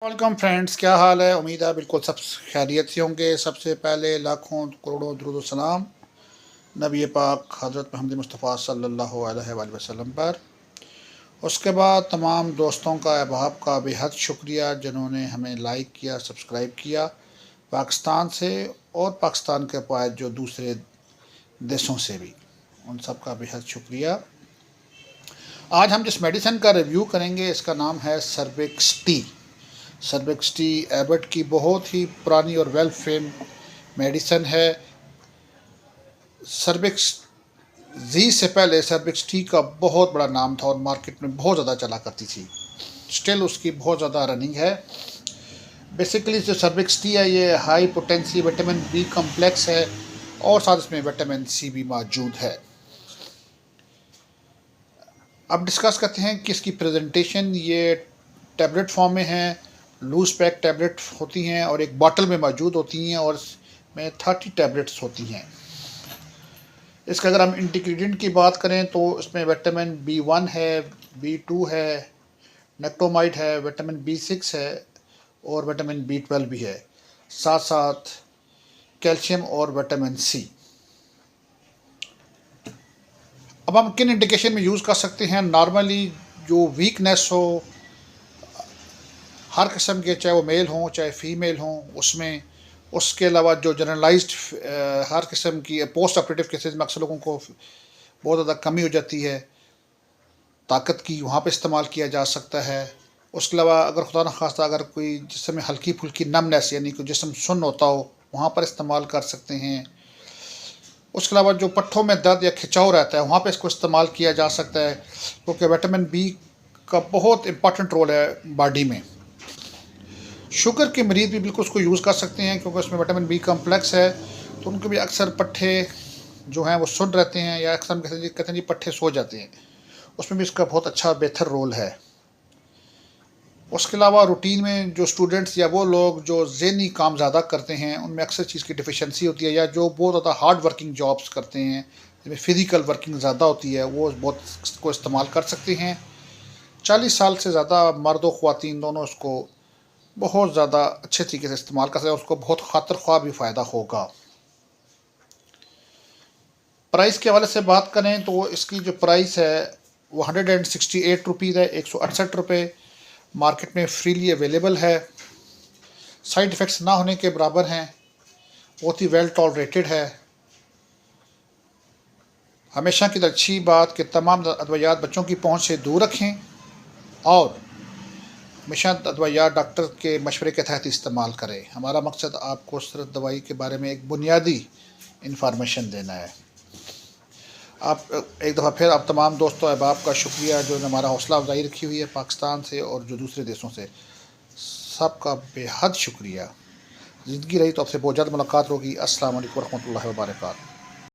Welcome friends, क्या हाल है। उम्मीद है बिल्कुल सब खैरियत से होंगे। सबसे पहले लाखों करोड़ों दुरूद सलाम नबी पाक हज़रत मोहम्मद मुस्तफ़ा सल्लल्लाहु अलैहि वसल्लम पर। उसके बाद तमाम दोस्तों का अहबाब का बेहद शुक्रिया जिन्होंने हमें लाइक किया, सब्सक्राइब किया, पाकिस्तान से और पाकिस्तान के बाद जो दूसरे देशों से भी, उन सब का बेहद शुक्रिया। आज हम जिस मेडिसिन का रिव्यू करेंगे इसका नाम है cervix T. Cervix T Abbott की बहुत ही पुरानी और वेल फेम मेडिसिन है। सर्विक्स जी से पहले सर्विक्स टी का बहुत बड़ा नाम था और मार्केट में बहुत ज़्यादा चला करती थी। स्टिल उसकी बहुत ज़्यादा रनिंग है। बेसिकली जो सर्विक्स टी है ये high potency vitamin B complex है और साथ इसमें विटामिन सी भी मौजूद है। अब डिस्कस करते हैं कि इसकी प्रेजेंटेशन। ये टैबलेट फॉर्म में है, लूज पैक टैबलेट होती हैं और एक बॉटल में मौजूद होती हैं और इसमें 30 टैबलेट्स होती हैं। इसका अगर हम इंग्रेडिएंट की बात करें तो इसमें विटामिन B1 है, B2 है, नेक्टोमाइड है, विटामिन B6 है और विटामिन B12 भी है, साथ साथ कैल्शियम और विटामिन सी। अब हम किन इंडिकेशन में यूज़ कर सकते हैं। नॉर्मली जो वीकनेस हो हर किस्म के, चाहे वो मेल हों चाहे फीमेल हों, उसमें उसके अलावा जो जनरलाइज्ड हर किस्म की पोस्ट ऑपरेटिव केसेस में अक्सर लोगों को बहुत ज़्यादा कमी हो जाती है, ताकत की, वहाँ पे इस्तेमाल किया जा सकता है। उसके अलावा अगर खुदा न खास्ता अगर कोई जिसमें हल्की फुल्की नमनेस यानी कि जिस्म सुन्न होता हो, वहाँ पर इस्तेमाल कर सकते हैं। उसके अलावा जो पट्ठों में दर्द या खिंचाव रहता है वहाँ पे इसको इस्तेमाल किया जा सकता है, क्योंकि विटामिन बी का बहुत इम्पॉर्टेंट रोल है बॉडी में। शुगर के मरीज़ भी बिल्कुल उसको यूज़ कर सकते हैं क्योंकि उसमें विटामिन बी कम्प्लेक्स है, तो उनको भी अक्सर पट्ठे जो हैं वो सुन रहते हैं या अक्सर कहते हैं जी पट्ठे सो जाते हैं, उसमें भी इसका बहुत अच्छा बेहतर रोल है। उसके अलावा रूटीन में जो स्टूडेंट्स या वो लोग जो ज़हनी काम ज़्यादा करते हैं उनमें अक्सर चीज़ की डिफिशेंसी होती है, या जो बहुत ज़्यादा हार्ड वर्किंग जॉब्स करते हैं जिसमें फ़िज़िकल वर्किंग ज़्यादा होती है, वो बहुत को इस्तेमाल कर सकते हैं। 40 साल से ज़्यादा मर्द और ख़वातीन दोनों इसको बहुत ज़्यादा अच्छे तरीके से इस्तेमाल कर सकते हैं, उसको बहुत खातिर ख्वाह भी फ़ायदा होगा। प्राइस के हवाले से बात करें तो इसकी जो प्राइस है वो 168 रुपीज़ है, 168 रुपये मार्केट में फ्रीली अवेलेबल है। साइड इफ़ेक्ट्स ना होने के बराबर हैं, बहुत ही वेल टॉलरेटेड है। हमेशा की अच्छी बात कि तमाम अद्वियात बच्चों की पहुंच से दूर रखें और हमेशा दवाइयाँ डॉक्टर के मशवरे के तहत इस्तेमाल करें। हमारा मकसद आपको सिर्फ दवाई के बारे में एक बुनियादी इंफॉर्मेशन देना है। आप एक दफ़ा फिर आप तमाम दोस्तों अहबाब का शुक्रिया जो हमारा हौसला अफजाई रखी हुई है पाकिस्तान से और जो दूसरे देशों से, सबका बेहद शुक्रिया। ज़िंदगी रही तो आपसे बहुत जल्द मुलाकात होगी। अस्सलाम वालेकुम रहमतुल्लाहि व बरकातहू।